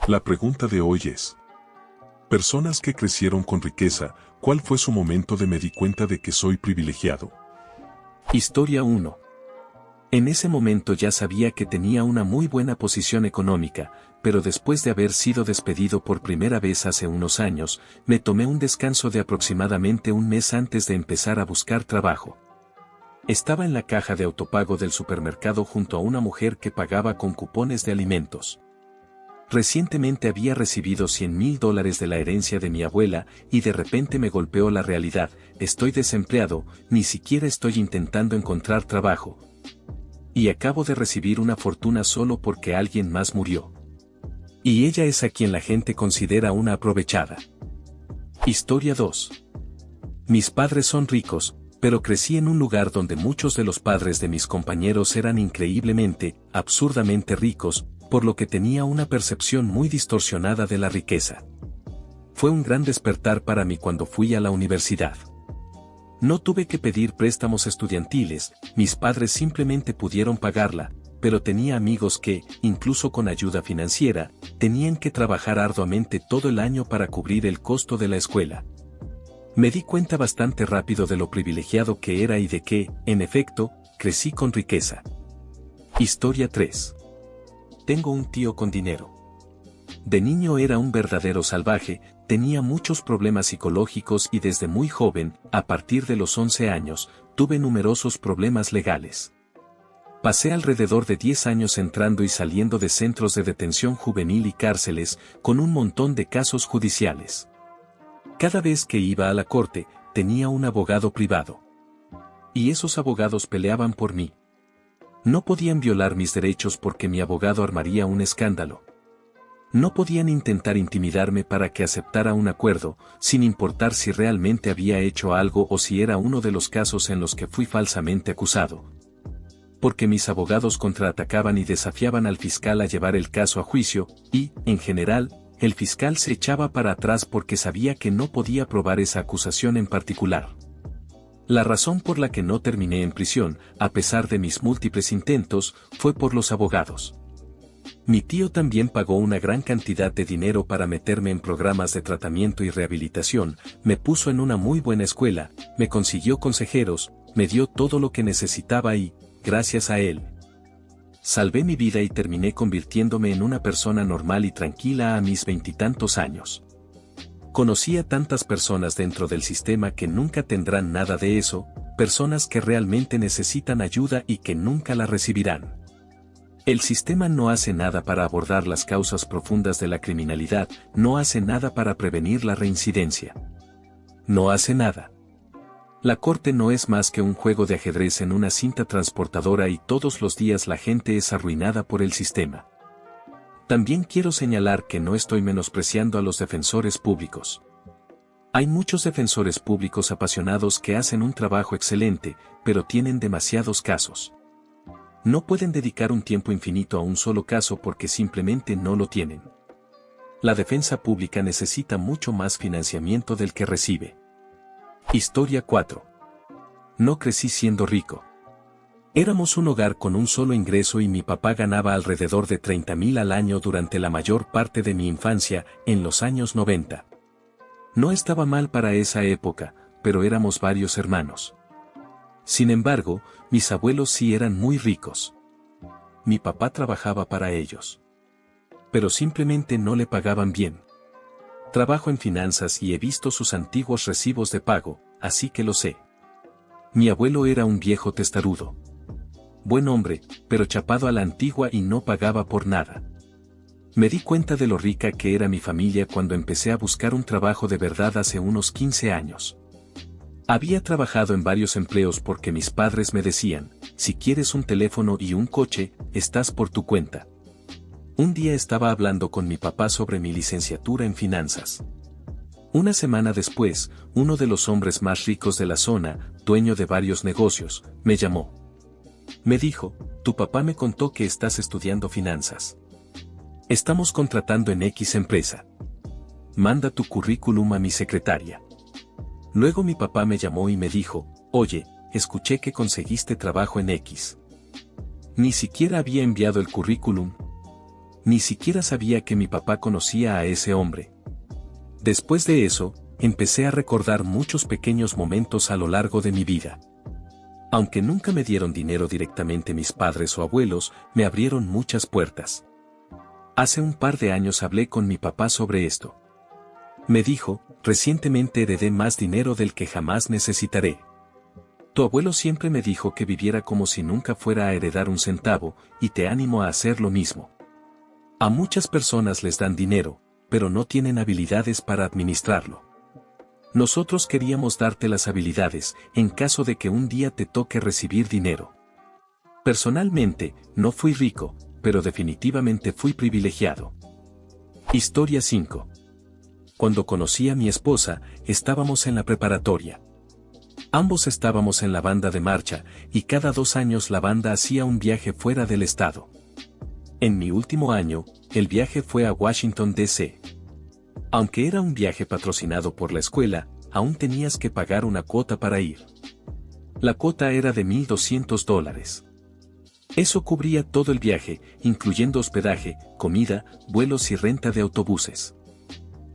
La pregunta de hoy es: personas que crecieron con riqueza, ¿cuál fue su momento de me di cuenta de que soy privilegiado? Historia 1. En ese momento ya sabía que tenía una muy buena posición económica, pero después de haber sido despedido por primera vez hace unos años, me tomé un descanso de aproximadamente un mes antes de empezar a buscar trabajo. Estaba en la caja de autopago del supermercado junto a una mujer que pagaba con cupones de alimentos. Recientemente había recibido $100,000 de la herencia de mi abuela y de repente me golpeó la realidad: estoy desempleado, ni siquiera estoy intentando encontrar trabajo. Y acabo de recibir una fortuna solo porque alguien más murió. Y ella es a quien la gente considera una aprovechada. Historia 2. Mis padres son ricos, pero crecí en un lugar donde muchos de los padres de mis compañeros eran increíblemente, absurdamente ricos, por lo que tenía una percepción muy distorsionada de la riqueza. Fue un gran despertar para mí cuando fui a la universidad. No tuve que pedir préstamos estudiantiles, mis padres simplemente pudieron pagarla, pero tenía amigos que, incluso con ayuda financiera, tenían que trabajar arduamente todo el año para cubrir el costo de la escuela. Me di cuenta bastante rápido de lo privilegiado que era y de que, en efecto, crecí con riqueza. Historia 3. Tengo un tío con dinero. De niño era un verdadero salvaje, tenía muchos problemas psicológicos y desde muy joven, a partir de los 11 años, tuve numerosos problemas legales. Pasé alrededor de 10 años entrando y saliendo de centros de detención juvenil y cárceles, con un montón de casos judiciales. Cada vez que iba a la corte, tenía un abogado privado. Y esos abogados peleaban por mí. No podían violar mis derechos porque mi abogado armaría un escándalo. No podían intentar intimidarme para que aceptara un acuerdo, sin importar si realmente había hecho algo o si era uno de los casos en los que fui falsamente acusado. Porque mis abogados contraatacaban y desafiaban al fiscal a llevar el caso a juicio, y, en general, el fiscal se echaba para atrás porque sabía que no podía probar esa acusación en particular. La razón por la que no terminé en prisión, a pesar de mis múltiples intentos, fue por los abogados. Mi tío también pagó una gran cantidad de dinero para meterme en programas de tratamiento y rehabilitación, me puso en una muy buena escuela, me consiguió consejeros, me dio todo lo que necesitaba y, gracias a él, salvé mi vida y terminé convirtiéndome en una persona normal y tranquila a mis 20 años. Conocí a tantas personas dentro del sistema que nunca tendrán nada de eso, personas que realmente necesitan ayuda y que nunca la recibirán. El sistema no hace nada para abordar las causas profundas de la criminalidad, no hace nada para prevenir la reincidencia. No hace nada. La corte no es más que un juego de ajedrez en una cinta transportadora y todos los días la gente es arruinada por el sistema. También quiero señalar que no estoy menospreciando a los defensores públicos. Hay muchos defensores públicos apasionados que hacen un trabajo excelente, pero tienen demasiados casos. No pueden dedicar un tiempo infinito a un solo caso porque simplemente no lo tienen. La defensa pública necesita mucho más financiamiento del que recibe. Historia 4. No crecí siendo rico. Éramos un hogar con un solo ingreso y mi papá ganaba alrededor de 30,000 al año durante la mayor parte de mi infancia, en los años 90. No estaba mal para esa época, pero éramos varios hermanos. Sin embargo, mis abuelos sí eran muy ricos. Mi papá trabajaba para ellos. Pero simplemente no le pagaban bien. Trabajo en finanzas y he visto sus antiguos recibos de pago, así que lo sé. Mi abuelo era un viejo testarudo. Buen hombre, pero chapado a la antigua y no pagaba por nada. Me di cuenta de lo rica que era mi familia cuando empecé a buscar un trabajo de verdad hace unos 15 años. Había trabajado en varios empleos porque mis padres me decían: si quieres un teléfono y un coche, estás por tu cuenta. Un día estaba hablando con mi papá sobre mi licenciatura en finanzas. Una semana después, uno de los hombres más ricos de la zona, dueño de varios negocios, me llamó. Me dijo: tu papá me contó que estás estudiando finanzas. Estamos contratando en X empresa. Manda tu currículum a mi secretaria. Luego mi papá me llamó y me dijo: oye, escuché que conseguiste trabajo en X. Ni siquiera había enviado el currículum. ni siquiera sabía que mi papá conocía a ese hombre. Después de eso, empecé a recordar muchos pequeños momentos a lo largo de mi vida. Aunque nunca me dieron dinero directamente mis padres o abuelos, me abrieron muchas puertas. Hace un par de años hablé con mi papá sobre esto. Me dijo, recientemente heredé más dinero del que jamás necesitaré. Tu abuelo siempre me dijo que viviera como si nunca fuera a heredar un centavo, y te animo a hacer lo mismo. A muchas personas les dan dinero, pero no tienen habilidades para administrarlo. Nosotros queríamos darte las habilidades, en caso de que un día te toque recibir dinero. Personalmente, no fui rico, pero definitivamente fui privilegiado. Historia 5. Cuando conocí a mi esposa, estábamos en la preparatoria. Ambos estábamos en la banda de marcha, y cada 2 años la banda hacía un viaje fuera del estado. En mi último año, el viaje fue a Washington, D.C. Aunque era un viaje patrocinado por la escuela, aún tenías que pagar una cuota para ir. La cuota era de $1,200. Eso cubría todo el viaje, incluyendo hospedaje, comida, vuelos y renta de autobuses.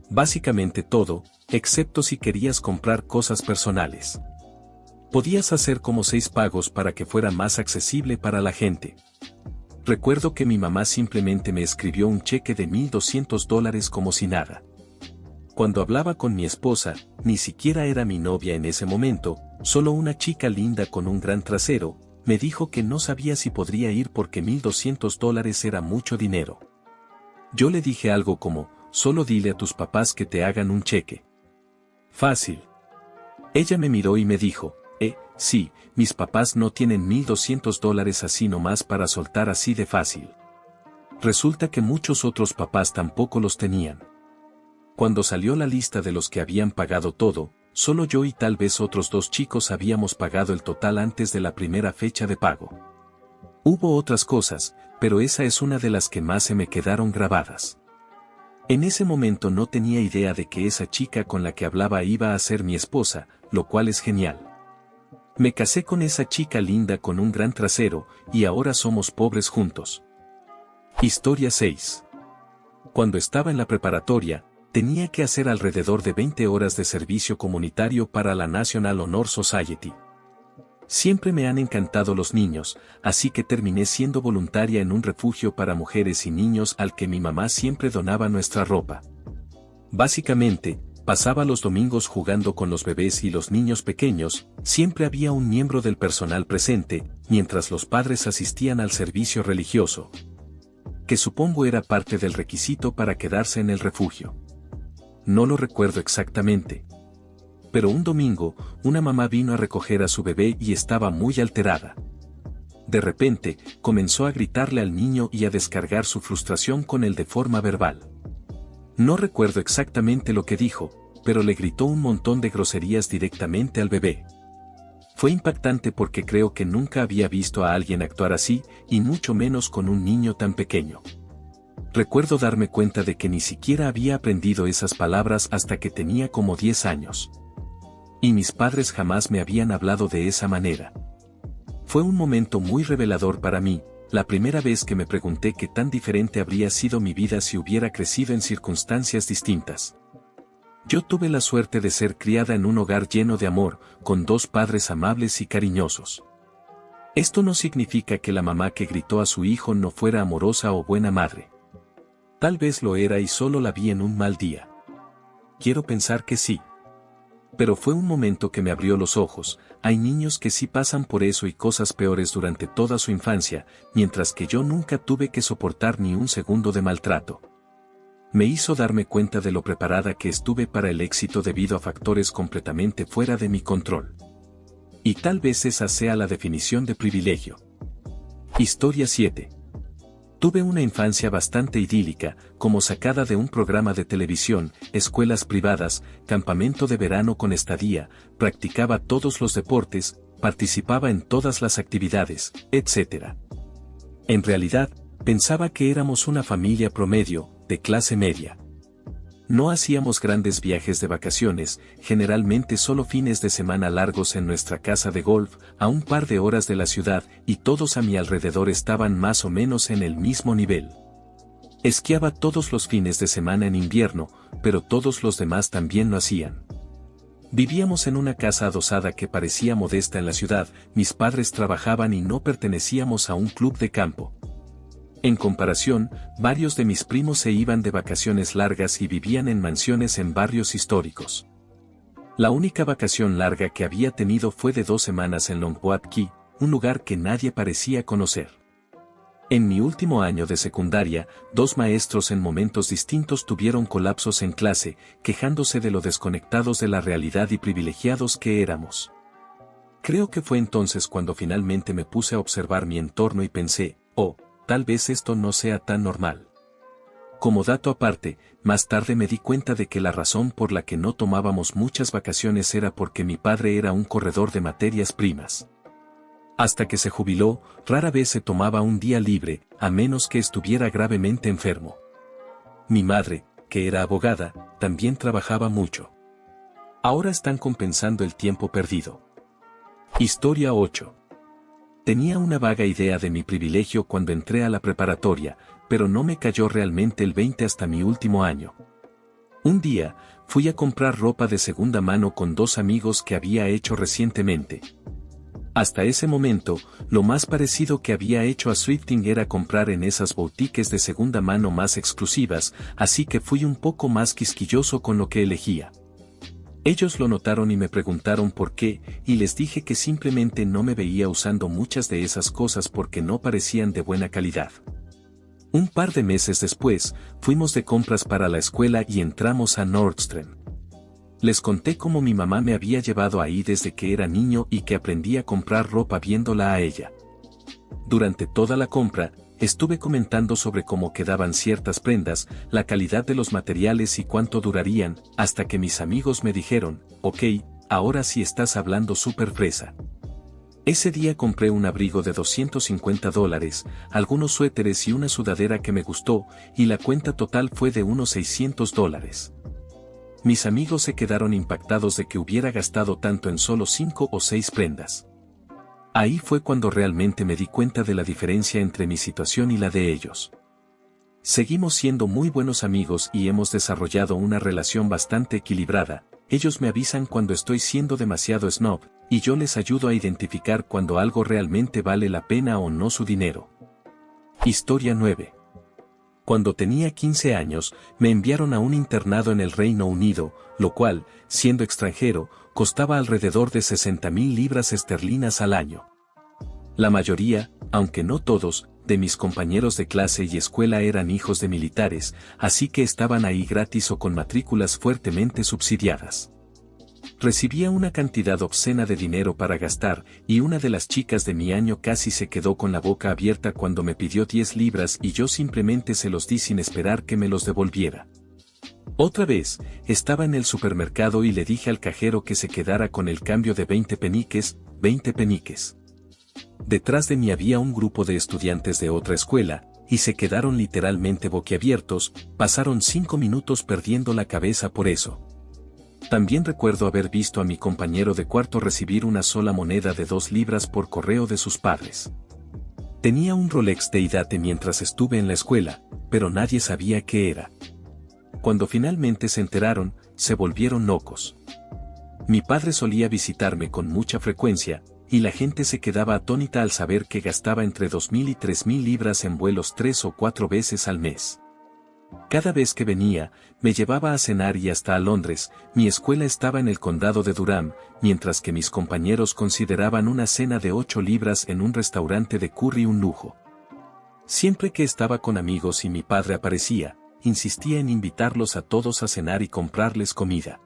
Básicamente todo, excepto si querías comprar cosas personales. Podías hacer como 6 pagos para que fuera más accesible para la gente. Recuerdo que mi mamá simplemente me escribió un cheque de $1,200 como si nada. Cuando hablaba con mi esposa, ni siquiera era mi novia en ese momento, solo una chica linda con un gran trasero, me dijo que no sabía si podría ir porque $1,200 era mucho dinero. Yo le dije algo como, solo dile a tus papás que te hagan un cheque. Fácil. Ella me miró y me dijo, sí, mis papás no tienen $1,200 así nomás para soltar así de fácil. Resulta que muchos otros papás tampoco los tenían. Cuando salió la lista de los que habían pagado todo, solo yo y tal vez otros 2 chicos habíamos pagado el total antes de la primera fecha de pago. Hubo otras cosas, pero esa es una de las que más se me quedaron grabadas. En ese momento no tenía idea de que esa chica con la que hablaba iba a ser mi esposa, lo cual es genial. Me casé con esa chica linda con un gran trasero, y ahora somos pobres juntos. Historia 6. Cuando estaba en la preparatoria, tenía que hacer alrededor de 20 horas de servicio comunitario para la National Honor Society. Siempre me han encantado los niños, así que terminé siendo voluntaria en un refugio para mujeres y niños al que mi mamá siempre donaba nuestra ropa. Básicamente, pasaba los domingos jugando con los bebés y los niños pequeños, siempre había un miembro del personal presente, mientras los padres asistían al servicio religioso, que supongo era parte del requisito para quedarse en el refugio. No lo recuerdo exactamente. Pero un domingo, una mamá vino a recoger a su bebé y estaba muy alterada. De repente, comenzó a gritarle al niño y a descargar su frustración con él de forma verbal. No recuerdo exactamente lo que dijo, pero le gritó un montón de groserías directamente al bebé. Fue impactante porque creo que nunca había visto a alguien actuar así, y mucho menos con un niño tan pequeño. Recuerdo darme cuenta de que ni siquiera había aprendido esas palabras hasta que tenía como 10 años. Y mis padres jamás me habían hablado de esa manera. Fue un momento muy revelador para mí, la primera vez que me pregunté qué tan diferente habría sido mi vida si hubiera crecido en circunstancias distintas. Yo tuve la suerte de ser criada en un hogar lleno de amor, con 2 padres amables y cariñosos. Esto no significa que la mamá que gritó a su hijo no fuera amorosa o buena madre. Tal vez lo era y solo la vi en un mal día. Quiero pensar que sí. Pero fue un momento que me abrió los ojos. Hay niños que sí pasan por eso y cosas peores durante toda su infancia, mientras que yo nunca tuve que soportar ni un segundo de maltrato. Me hizo darme cuenta de lo preparada que estuve para el éxito debido a factores completamente fuera de mi control. Y tal vez esa sea la definición de privilegio. Historia 7. Tuve una infancia bastante idílica, como sacada de un programa de televisión, escuelas privadas, campamento de verano con estadía, practicaba todos los deportes, participaba en todas las actividades, etc. En realidad, pensaba que éramos una familia promedio, de clase media. No hacíamos grandes viajes de vacaciones, generalmente solo fines de semana largos en nuestra casa de golf, a un par de horas de la ciudad, y todos a mi alrededor estaban más o menos en el mismo nivel. Esquiaba todos los fines de semana en invierno, pero todos los demás también lo hacían. Vivíamos en una casa adosada que parecía modesta en la ciudad, mis padres trabajaban y no pertenecíamos a un club de campo. En comparación, varios de mis primos se iban de vacaciones largas y vivían en mansiones en barrios históricos. La única vacación larga que había tenido fue de 2 semanas en Longboat Key, un lugar que nadie parecía conocer. En mi último año de secundaria, 2 maestros en momentos distintos tuvieron colapsos en clase, quejándose de lo desconectados de la realidad y privilegiados que éramos. Creo que fue entonces cuando finalmente me puse a observar mi entorno y pensé, oh, tal vez esto no sea tan normal. Como dato aparte, más tarde me di cuenta de que la razón por la que no tomábamos muchas vacaciones era porque mi padre era un corredor de materias primas. Hasta que se jubiló, rara vez se tomaba un día libre, a menos que estuviera gravemente enfermo. Mi madre, que era abogada, también trabajaba mucho. Ahora están compensando el tiempo perdido. Historia 8. Tenía una vaga idea de mi privilegio cuando entré a la preparatoria, pero no me cayó realmente el 20 hasta mi último año. Un día, fui a comprar ropa de segunda mano con 2 amigos que había hecho recientemente. Hasta ese momento, lo más parecido que había hecho a thrifting era comprar en esas boutiques de segunda mano más exclusivas, así que fui un poco más quisquilloso con lo que elegía. Ellos lo notaron y me preguntaron por qué, y les dije que simplemente no me veía usando muchas de esas cosas porque no parecían de buena calidad. Un par de meses después, fuimos de compras para la escuela y entramos a Nordstrom. Les conté cómo mi mamá me había llevado ahí desde que era niño y que aprendí a comprar ropa viéndola a ella. Durante toda la compra, estuve comentando sobre cómo quedaban ciertas prendas, la calidad de los materiales y cuánto durarían, hasta que mis amigos me dijeron, ok, ahora sí estás hablando súper fresa. Ese día compré un abrigo de $250, algunos suéteres y una sudadera que me gustó, y la cuenta total fue de unos $600. Mis amigos se quedaron impactados de que hubiera gastado tanto en solo 5 o 6 prendas. Ahí fue cuando realmente me di cuenta de la diferencia entre mi situación y la de ellos. Seguimos siendo muy buenos amigos y hemos desarrollado una relación bastante equilibrada. Ellos me avisan cuando estoy siendo demasiado snob, y yo les ayudo a identificar cuando algo realmente vale la pena o no su dinero. Historia 9. Cuando tenía 15 años, me enviaron a un internado en el Reino Unido, lo cual, siendo extranjero, costaba alrededor de 60.000 libras esterlinas al año. La mayoría, aunque no todos, de mis compañeros de clase y escuela eran hijos de militares, así que estaban ahí gratis o con matrículas fuertemente subsidiadas. Recibía una cantidad obscena de dinero para gastar, y una de las chicas de mi año casi se quedó con la boca abierta cuando me pidió 10 libras y yo simplemente se los di sin esperar que me los devolviera. Otra vez, estaba en el supermercado y le dije al cajero que se quedara con el cambio de 20 peniques. Detrás de mí había un grupo de estudiantes de otra escuela, y se quedaron literalmente boquiabiertos, pasaron 5 minutos perdiendo la cabeza por eso. También recuerdo haber visto a mi compañero de cuarto recibir una sola moneda de 2 libras por correo de sus padres. Tenía un Rolex de Idate mientras estuve en la escuela, pero nadie sabía qué era. Cuando finalmente se enteraron, se volvieron locos. Mi padre solía visitarme con mucha frecuencia, y la gente se quedaba atónita al saber que gastaba entre 2.000 y 3.000 libras en vuelos 3 o 4 veces al mes. Cada vez que venía, me llevaba a cenar y hasta a Londres. Mi escuela estaba en el condado de Durham, mientras que mis compañeros consideraban una cena de 8 libras en un restaurante de curry un lujo. Siempre que estaba con amigos y mi padre aparecía, insistía en invitarlos a todos a cenar y comprarles comida.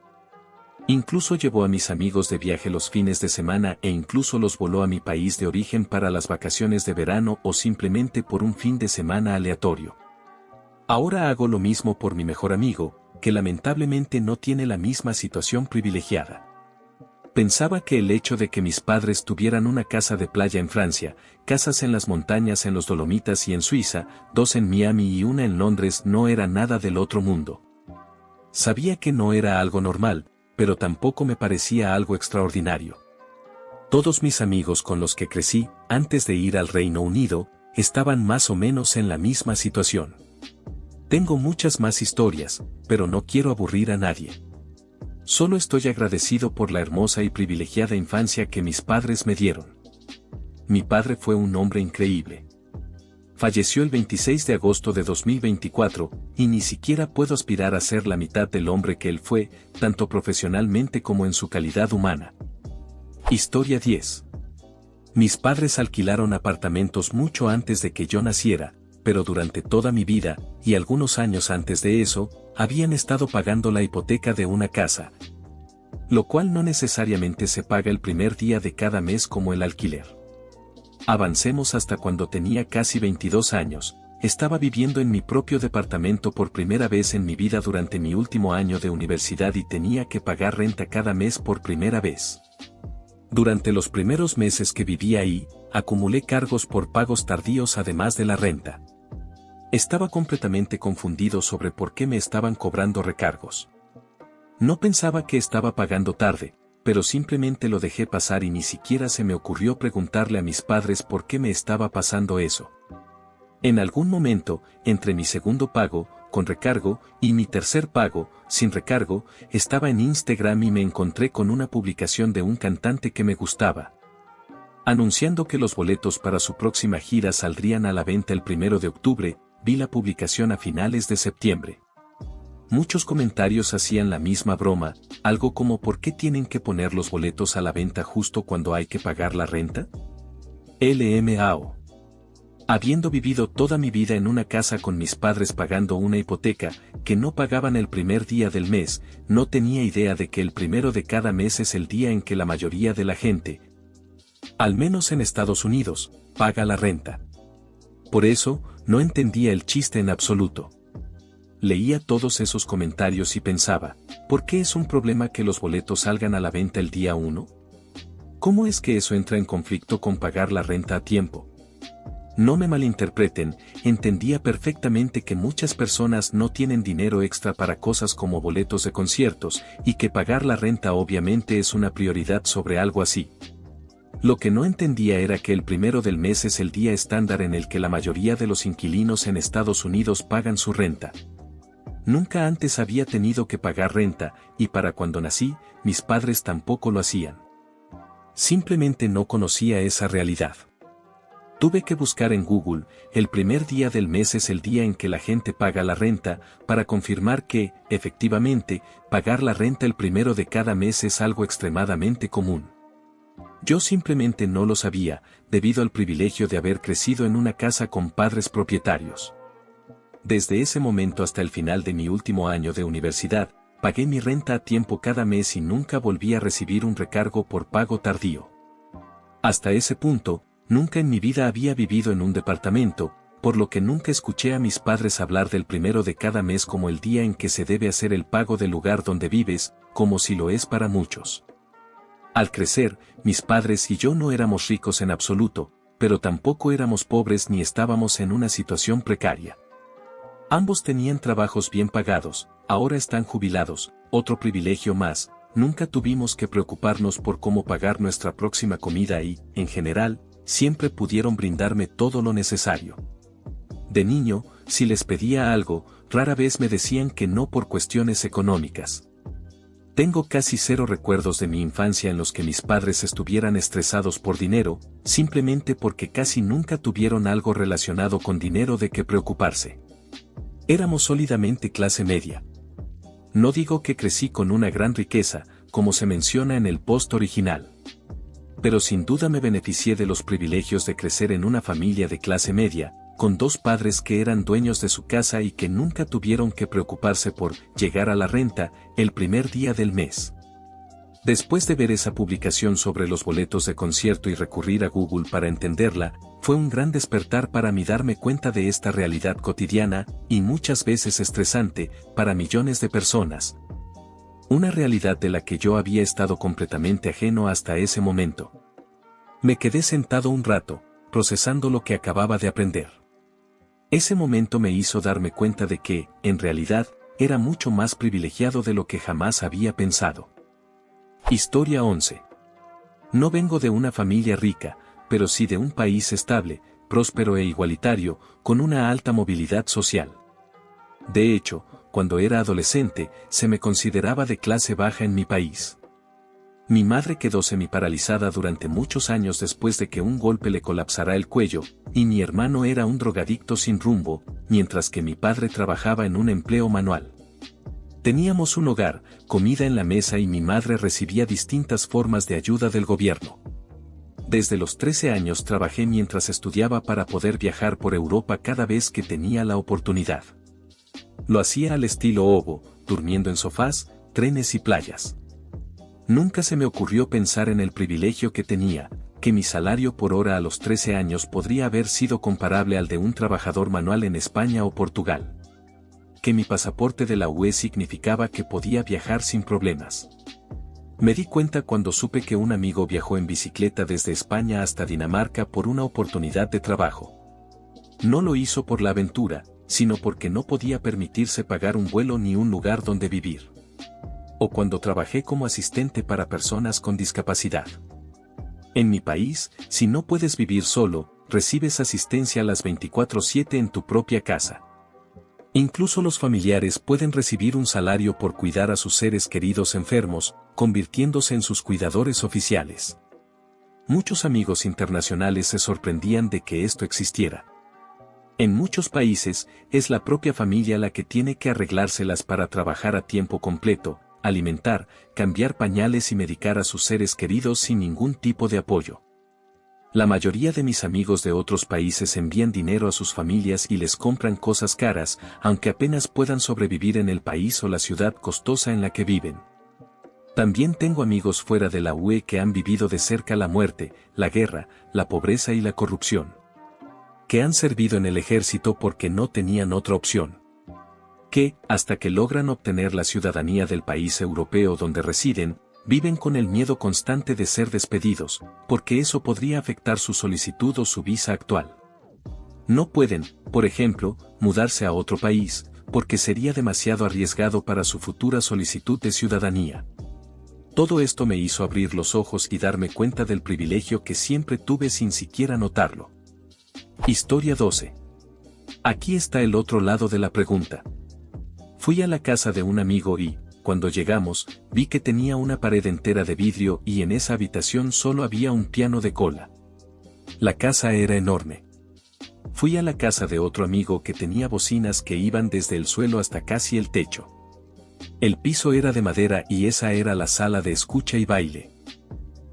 Incluso llevó a mis amigos de viaje los fines de semana e incluso los voló a mi país de origen para las vacaciones de verano o simplemente por un fin de semana aleatorio. Ahora hago lo mismo por mi mejor amigo, que lamentablemente no tiene la misma situación privilegiada. Pensaba que el hecho de que mis padres tuvieran una casa de playa en Francia, casas en las montañas en los Dolomitas y en Suiza, 2 en Miami y una en Londres no era nada del otro mundo. Sabía que no era algo normal, pero tampoco me parecía algo extraordinario. Todos mis amigos con los que crecí, antes de ir al Reino Unido, estaban más o menos en la misma situación. Tengo muchas más historias, pero no quiero aburrir a nadie. Solo estoy agradecido por la hermosa y privilegiada infancia que mis padres me dieron. Mi padre fue un hombre increíble. Falleció el 26 de agosto de 2024, y ni siquiera puedo aspirar a ser la mitad del hombre que él fue, tanto profesionalmente como en su calidad humana. Historia 10. Mis padres alquilaron apartamentos mucho antes de que yo naciera, pero durante toda mi vida, y algunos años antes de eso, habían estado pagando la hipoteca de una casa, lo cual no necesariamente se paga el primer día de cada mes como el alquiler. Avancemos hasta cuando tenía casi 22 años, estaba viviendo en mi propio departamento por primera vez en mi vida durante mi último año de universidad y tenía que pagar renta cada mes por primera vez. Durante los primeros meses que viví ahí, acumulé cargos por pagos tardíos además de la renta. Estaba completamente confundido sobre por qué me estaban cobrando recargos. No pensaba que estaba pagando tarde, pero simplemente lo dejé pasar y ni siquiera se me ocurrió preguntarle a mis padres por qué me estaba pasando eso. En algún momento, entre mi segundo pago, con recargo, y mi tercer pago, sin recargo, estaba en Instagram y me encontré con una publicación de un cantante que me gustaba, anunciando que los boletos para su próxima gira saldrían a la venta el 1 de octubre, vi la publicación a finales de septiembre. Muchos comentarios hacían la misma broma, algo como ¿por qué tienen que poner los boletos a la venta justo cuando hay que pagar la renta? LMAO. Habiendo vivido toda mi vida en una casa con mis padres pagando una hipoteca, que no pagaban el primer día del mes, no tenía idea de que el 1 de cada mes es el día en que la mayoría de la gente, al menos en Estados Unidos, paga la renta. Por eso, no entendía el chiste en absoluto. Leía todos esos comentarios y pensaba, ¿por qué es un problema que los boletos salgan a la venta el día 1? ¿Cómo es que eso entra en conflicto con pagar la renta a tiempo? No me malinterpreten, entendía perfectamente que muchas personas no tienen dinero extra para cosas como boletos de conciertos, y que pagar la renta obviamente es una prioridad sobre algo así. Lo que no entendía era que el 1 del mes es el día estándar en el que la mayoría de los inquilinos en Estados Unidos pagan su renta. Nunca antes había tenido que pagar renta, y para cuando nací, mis padres tampoco lo hacían. Simplemente no conocía esa realidad. Tuve que buscar en Google, el primer día del mes es el día en que la gente paga la renta, para confirmar que, efectivamente, pagar la renta el 1 de cada mes es algo extremadamente común. Yo simplemente no lo sabía, debido al privilegio de haber crecido en una casa con padres propietarios. Desde ese momento hasta el final de mi último año de universidad, pagué mi renta a tiempo cada mes y nunca volví a recibir un recargo por pago tardío. Hasta ese punto, nunca en mi vida había vivido en un departamento, por lo que nunca escuché a mis padres hablar del 1 de cada mes como el día en que se debe hacer el pago del lugar donde vives, como si lo es para muchos. Al crecer, mis padres y yo no éramos ricos en absoluto, pero tampoco éramos pobres ni estábamos en una situación precaria. Ambos tenían trabajos bien pagados, ahora están jubilados, otro privilegio más, nunca tuvimos que preocuparnos por cómo pagar nuestra próxima comida y, en general, siempre pudieron brindarme todo lo necesario. De niño, si les pedía algo, rara vez me decían que no por cuestiones económicas. Tengo casi cero recuerdos de mi infancia en los que mis padres estuvieran estresados por dinero, simplemente porque casi nunca tuvieron algo relacionado con dinero de qué preocuparse. Éramos sólidamente clase media. No digo que crecí con una gran riqueza, como se menciona en el post original. Pero sin duda me beneficié de los privilegios de crecer en una familia de clase media, con dos padres que eran dueños de su casa y que nunca tuvieron que preocuparse por llegar a la renta el primer día del mes. Después de ver esa publicación sobre los boletos de concierto y recurrir a Google para entenderla, fue un gran despertar para mí darme cuenta de esta realidad cotidiana, y muchas veces estresante, para millones de personas. Una realidad de la que yo había estado completamente ajeno hasta ese momento. Me quedé sentado un rato, procesando lo que acababa de aprender. Ese momento me hizo darme cuenta de que, en realidad, era mucho más privilegiado de lo que jamás había pensado. Historia 11. No vengo de una familia rica, pero sí de un país estable, próspero e igualitario, con una alta movilidad social. De hecho, cuando era adolescente, se me consideraba de clase baja en mi país. Mi madre quedó semiparalizada durante muchos años después de que un golpe le colapsara el cuello, y mi hermano era un drogadicto sin rumbo, mientras que mi padre trabajaba en un empleo manual. Teníamos un hogar, comida en la mesa y mi madre recibía distintas formas de ayuda del gobierno. Desde los 13 años trabajé mientras estudiaba para poder viajar por Europa cada vez que tenía la oportunidad. Lo hacía al estilo Ovo, durmiendo en sofás, trenes y playas. Nunca se me ocurrió pensar en el privilegio que tenía, que mi salario por hora a los 13 años podría haber sido comparable al de un trabajador manual en España o Portugal. Que mi pasaporte de la UE significaba que podía viajar sin problemas. Me di cuenta cuando supe que un amigo viajó en bicicleta desde España hasta Dinamarca por una oportunidad de trabajo. No lo hizo por la aventura, sino porque no podía permitirse pagar un vuelo ni un lugar donde vivir. O cuando trabajé como asistente para personas con discapacidad. En mi país, si no puedes vivir solo, recibes asistencia a las 24/7 en tu propia casa. Incluso los familiares pueden recibir un salario por cuidar a sus seres queridos enfermos, convirtiéndose en sus cuidadores oficiales. Muchos amigos internacionales se sorprendían de que esto existiera. En muchos países, es la propia familia la que tiene que arreglárselas para trabajar a tiempo completo, alimentar, cambiar pañales y medicar a sus seres queridos sin ningún tipo de apoyo. La mayoría de mis amigos de otros países envían dinero a sus familias y les compran cosas caras, aunque apenas puedan sobrevivir en el país o la ciudad costosa en la que viven. También tengo amigos fuera de la UE que han vivido de cerca la muerte, la guerra, la pobreza y la corrupción. Que han servido en el ejército porque no tenían otra opción. Que, hasta que logran obtener la ciudadanía del país europeo donde residen, viven con el miedo constante de ser despedidos, porque eso podría afectar su solicitud o su visa actual. No pueden, por ejemplo, mudarse a otro país, porque sería demasiado arriesgado para su futura solicitud de ciudadanía. Todo esto me hizo abrir los ojos y darme cuenta del privilegio que siempre tuve sin siquiera notarlo. Historia 12. Aquí está el otro lado de la pregunta. Fui a la casa de un amigo y, cuando llegamos, vi que tenía una pared entera de vidrio y en esa habitación solo había un piano de cola. La casa era enorme. Fui a la casa de otro amigo que tenía bocinas que iban desde el suelo hasta casi el techo. El piso era de madera y esa era la sala de escucha y baile.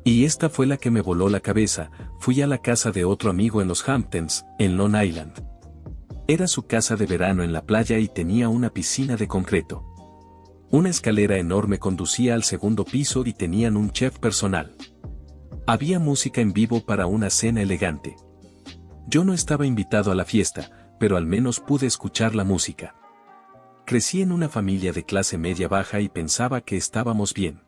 Y esta fue la que me voló la cabeza. Fui a la casa de otro amigo en los Hamptons, en Long Island. Era su casa de verano en la playa y tenía una piscina de concreto. Una escalera enorme conducía al segundo piso y tenían un chef personal. Había música en vivo para una cena elegante. Yo no estaba invitado a la fiesta, pero al menos pude escuchar la música. Crecí en una familia de clase media baja y pensaba que estábamos bien.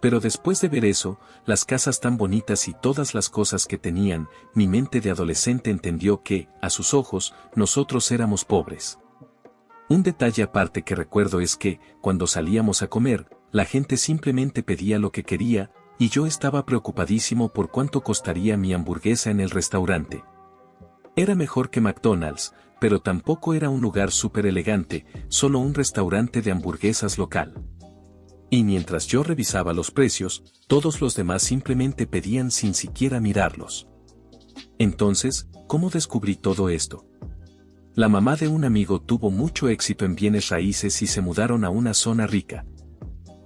Pero después de ver eso, las casas tan bonitas y todas las cosas que tenían, mi mente de adolescente entendió que, a sus ojos, nosotros éramos pobres. Un detalle aparte que recuerdo es que, cuando salíamos a comer, la gente simplemente pedía lo que quería, y yo estaba preocupadísimo por cuánto costaría mi hamburguesa en el restaurante. Era mejor que McDonald's, pero tampoco era un lugar súper elegante, solo un restaurante de hamburguesas local. Y mientras yo revisaba los precios, todos los demás simplemente pedían sin siquiera mirarlos. Entonces, ¿cómo descubrí todo esto? La mamá de un amigo tuvo mucho éxito en bienes raíces y se mudaron a una zona rica.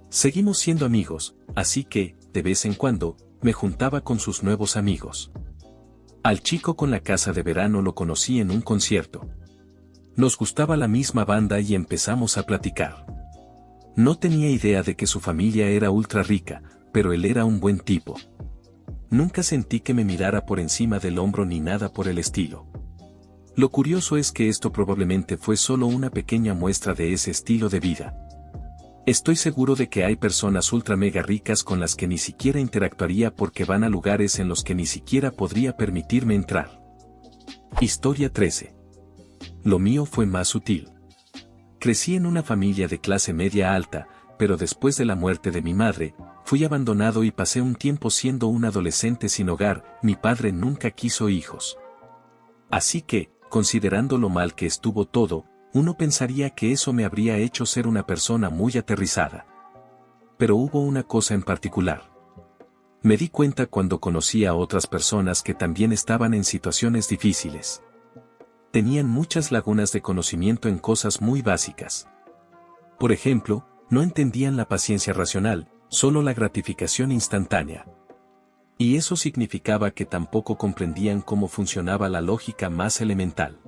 Seguimos siendo amigos, así que, de vez en cuando, me juntaba con sus nuevos amigos. Al chico con la casa de verano lo conocí en un concierto. Nos gustaba la misma banda y empezamos a platicar. No tenía idea de que su familia era ultra rica, pero él era un buen tipo. Nunca sentí que me mirara por encima del hombro ni nada por el estilo. Lo curioso es que esto probablemente fue solo una pequeña muestra de ese estilo de vida. Estoy seguro de que hay personas ultra mega ricas con las que ni siquiera interactuaría porque van a lugares en los que ni siquiera podría permitirme entrar. Historia 13. Lo mío fue más sutil. Crecí en una familia de clase media alta, pero después de la muerte de mi madre, fui abandonado y pasé un tiempo siendo un adolescente sin hogar. Mi padre nunca quiso hijos. Así que, considerando lo mal que estuvo todo, uno pensaría que eso me habría hecho ser una persona muy aterrizada. Pero hubo una cosa en particular. Me di cuenta cuando conocí a otras personas que también estaban en situaciones difíciles. Tenían muchas lagunas de conocimiento en cosas muy básicas. Por ejemplo, no entendían la paciencia racional, solo la gratificación instantánea. Y eso significaba que tampoco comprendían cómo funcionaba la lógica más elemental.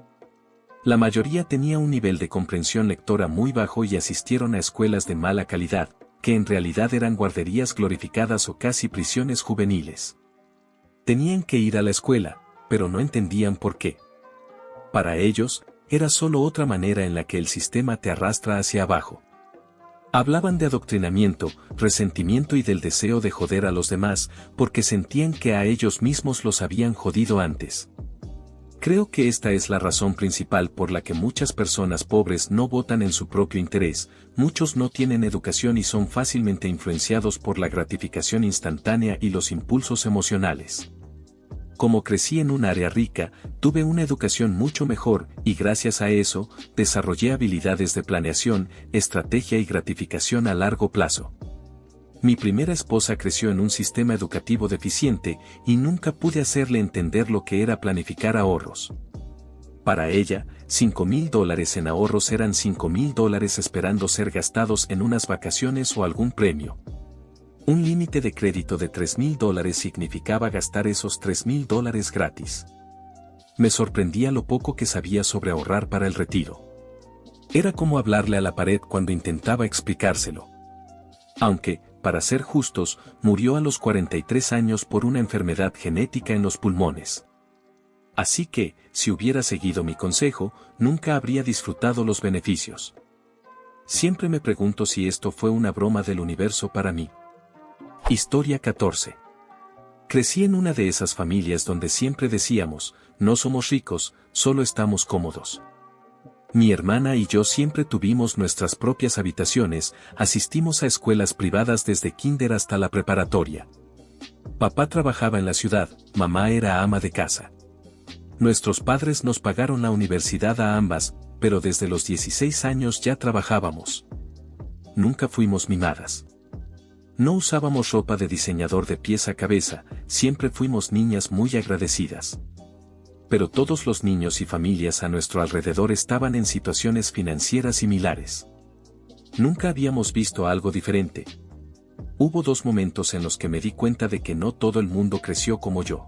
La mayoría tenía un nivel de comprensión lectora muy bajo y asistieron a escuelas de mala calidad, que en realidad eran guarderías glorificadas o casi prisiones juveniles. Tenían que ir a la escuela, pero no entendían por qué. Para ellos, era solo otra manera en la que el sistema te arrastra hacia abajo. Hablaban de adoctrinamiento, resentimiento y del deseo de joder a los demás, porque sentían que a ellos mismos los habían jodido antes. Creo que esta es la razón principal por la que muchas personas pobres no votan en su propio interés, muchos no tienen educación y son fácilmente influenciados por la gratificación instantánea y los impulsos emocionales. Como crecí en un área rica, tuve una educación mucho mejor y gracias a eso, desarrollé habilidades de planeación, estrategia y gratificación a largo plazo. Mi primera esposa creció en un sistema educativo deficiente y nunca pude hacerle entender lo que era planificar ahorros. Para ella, $5,000 en ahorros eran $5,000 esperando ser gastados en unas vacaciones o algún premio. Un límite de crédito de $3,000 significaba gastar esos $3,000 gratis. Me sorprendía lo poco que sabía sobre ahorrar para el retiro. Era como hablarle a la pared cuando intentaba explicárselo. Aunque, para ser justos, murió a los 43 años por una enfermedad genética en los pulmones. Así que, si hubiera seguido mi consejo, nunca habría disfrutado los beneficios. Siempre me pregunto si esto fue una broma del universo para mí. Historia 14. Crecí en una de esas familias donde siempre decíamos, no somos ricos, solo estamos cómodos. Mi hermana y yo siempre tuvimos nuestras propias habitaciones, asistimos a escuelas privadas desde kinder hasta la preparatoria. Papá trabajaba en la ciudad, mamá era ama de casa. Nuestros padres nos pagaron la universidad a ambas, pero desde los 16 años ya trabajábamos. Nunca fuimos mimadas. No usábamos ropa de diseñador de pies a cabeza, siempre fuimos niñas muy agradecidas. Pero todos los niños y familias a nuestro alrededor estaban en situaciones financieras similares. Nunca habíamos visto algo diferente. Hubo 2 momentos en los que me di cuenta de que no todo el mundo creció como yo.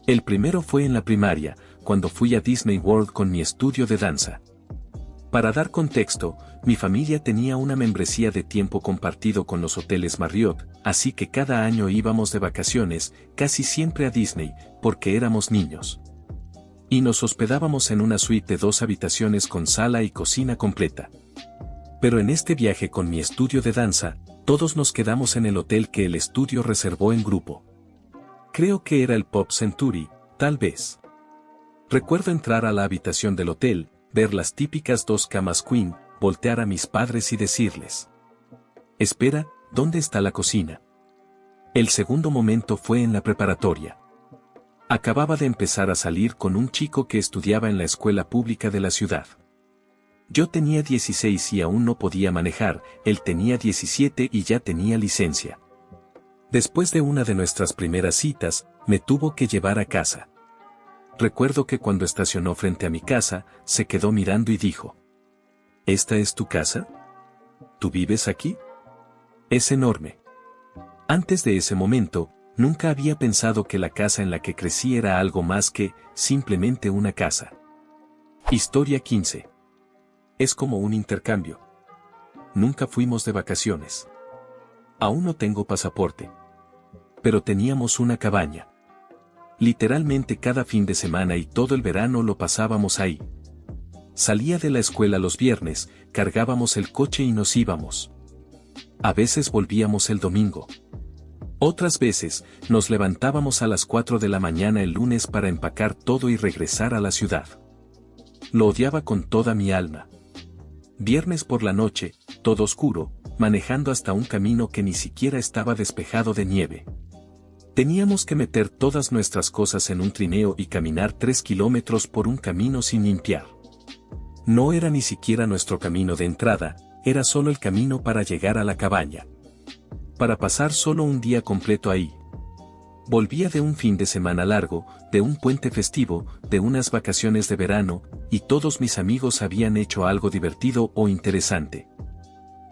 El primero fue en la primaria, cuando fui a Disney World con mi estudio de danza. Para dar contexto, mi familia tenía una membresía de tiempo compartido con los hoteles Marriott, así que cada año íbamos de vacaciones, casi siempre a Disney, porque éramos niños. Y nos hospedábamos en una suite de 2 habitaciones con sala y cocina completa. Pero en este viaje con mi estudio de danza, todos nos quedamos en el hotel que el estudio reservó en grupo. Creo que era el Pop Century, tal vez. Recuerdo entrar a la habitación del hotel, ver las típicas 2 camas queen, voltear a mis padres y decirles: espera, ¿dónde está la cocina? El segundo momento fue en la preparatoria. Acababa de empezar a salir con un chico que estudiaba en la escuela pública de la ciudad. Yo tenía 16 y aún no podía manejar, él tenía 17 y ya tenía licencia. Después de una de nuestras primeras citas, me tuvo que llevar a casa. Recuerdo que cuando estacionó frente a mi casa, se quedó mirando y dijo: ¿esta es tu casa? ¿Tú vives aquí? Es enorme. Antes de ese momento, nunca había pensado que la casa en la que crecí era algo más que, simplemente una casa. Historia 15. Es como un intercambio. Nunca fuimos de vacaciones. Aún no tengo pasaporte. Pero teníamos una cabaña. Literalmente cada fin de semana y todo el verano lo pasábamos ahí. Salía de la escuela los viernes, cargábamos el coche y nos íbamos. A veces volvíamos el domingo. Otras veces, nos levantábamos a las 4 de la mañana el lunes para empacar todo y regresar a la ciudad. Lo odiaba con toda mi alma. Viernes por la noche, todo oscuro, manejando hasta un camino que ni siquiera estaba despejado de nieve. Teníamos que meter todas nuestras cosas en un trineo y caminar 3 kilómetros por un camino sin limpiar. No era ni siquiera nuestro camino de entrada, era solo el camino para llegar a la cabaña. Para pasar solo un día completo ahí. Volvía de un fin de semana largo, de un puente festivo, de unas vacaciones de verano, y todos mis amigos habían hecho algo divertido o interesante.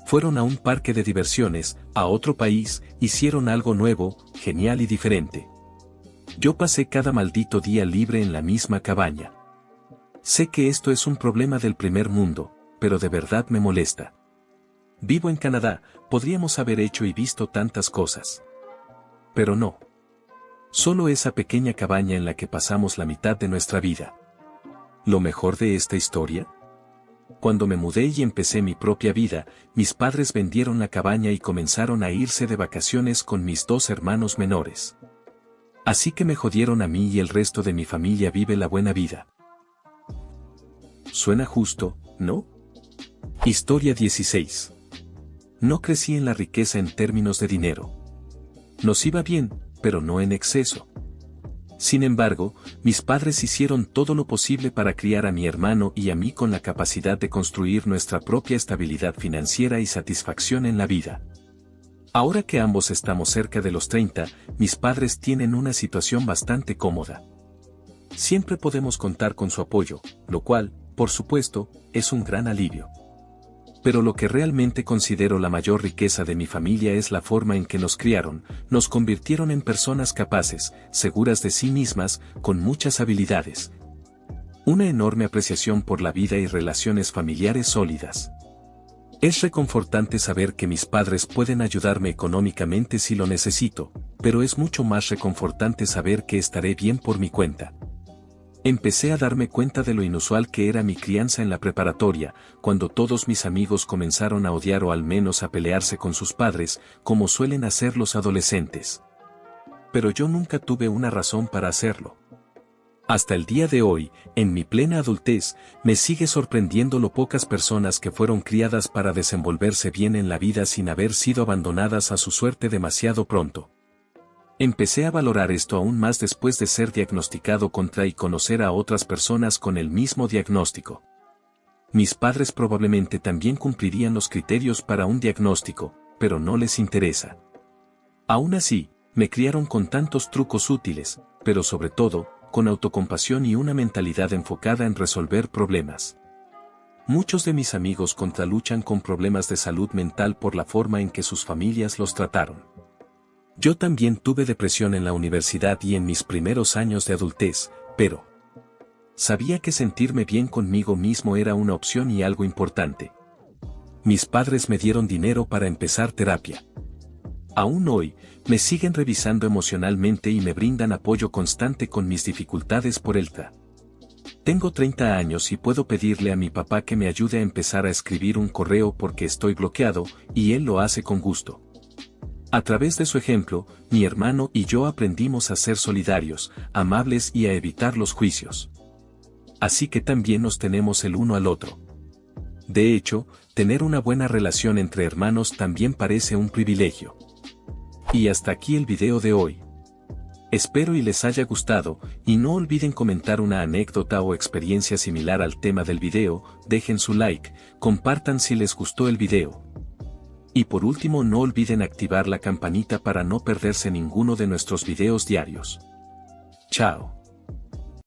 Fueron a un parque de diversiones, a otro país, hicieron algo nuevo, genial y diferente. Yo pasé cada maldito día libre en la misma cabaña. Sé que esto es un problema del primer mundo, pero de verdad me molesta. Vivo en Canadá, podríamos haber hecho y visto tantas cosas. Pero no. Solo esa pequeña cabaña en la que pasamos la mitad de nuestra vida. ¿Lo mejor de esta historia? Cuando me mudé y empecé mi propia vida, mis padres vendieron la cabaña y comenzaron a irse de vacaciones con mis 2 hermanos menores. Así que me jodieron a mí y el resto de mi familia vive la buena vida. Suena justo, ¿no? Historia 16. No crecí en la riqueza en términos de dinero. Nos iba bien, pero no en exceso. Sin embargo, mis padres hicieron todo lo posible para criar a mi hermano y a mí con la capacidad de construir nuestra propia estabilidad financiera y satisfacción en la vida. Ahora que ambos estamos cerca de los 30, mis padres tienen una situación bastante cómoda. Siempre podemos contar con su apoyo, lo cual, por supuesto, es un gran alivio. Pero lo que realmente considero la mayor riqueza de mi familia es la forma en que nos criaron, nos convirtieron en personas capaces, seguras de sí mismas, con muchas habilidades. Una enorme apreciación por la vida y relaciones familiares sólidas. Es reconfortante saber que mis padres pueden ayudarme económicamente si lo necesito, pero es mucho más reconfortante saber que estaré bien por mi cuenta. Empecé a darme cuenta de lo inusual que era mi crianza en la preparatoria, cuando todos mis amigos comenzaron a odiar o al menos a pelearse con sus padres, como suelen hacer los adolescentes. Pero yo nunca tuve una razón para hacerlo. Hasta el día de hoy, en mi plena adultez, me sigue sorprendiendo lo pocas personas que fueron criadas para desenvolverse bien en la vida sin haber sido abandonadas a su suerte demasiado pronto. Empecé a valorar esto aún más después de ser diagnosticado contra y conocer a otras personas con el mismo diagnóstico. Mis padres probablemente también cumplirían los criterios para un diagnóstico, pero no les interesa. Aún así, me criaron con tantos trucos útiles, pero sobre todo, con autocompasión y una mentalidad enfocada en resolver problemas. Muchos de mis amigos luchan con problemas de salud mental por la forma en que sus familias los trataron. Yo también tuve depresión en la universidad y en mis primeros años de adultez, pero sabía que sentirme bien conmigo mismo era una opción y algo importante. Mis padres me dieron dinero para empezar terapia. Aún hoy, me siguen revisando emocionalmente y me brindan apoyo constante con mis dificultades por el TRA. Tengo 30 años y puedo pedirle a mi papá que me ayude a empezar a escribir un correo porque estoy bloqueado, y él lo hace con gusto. A través de su ejemplo, mi hermano y yo aprendimos a ser solidarios, amables y a evitar los juicios. Así que también nos tenemos el uno al otro. De hecho, tener una buena relación entre hermanos también parece un privilegio. Y hasta aquí el video de hoy. Espero y les haya gustado, y no olviden comentar una anécdota o experiencia similar al tema del video, dejen su like, compartan si les gustó el video. Y por último no olviden activar la campanita para no perderse ninguno de nuestros videos diarios. Chao.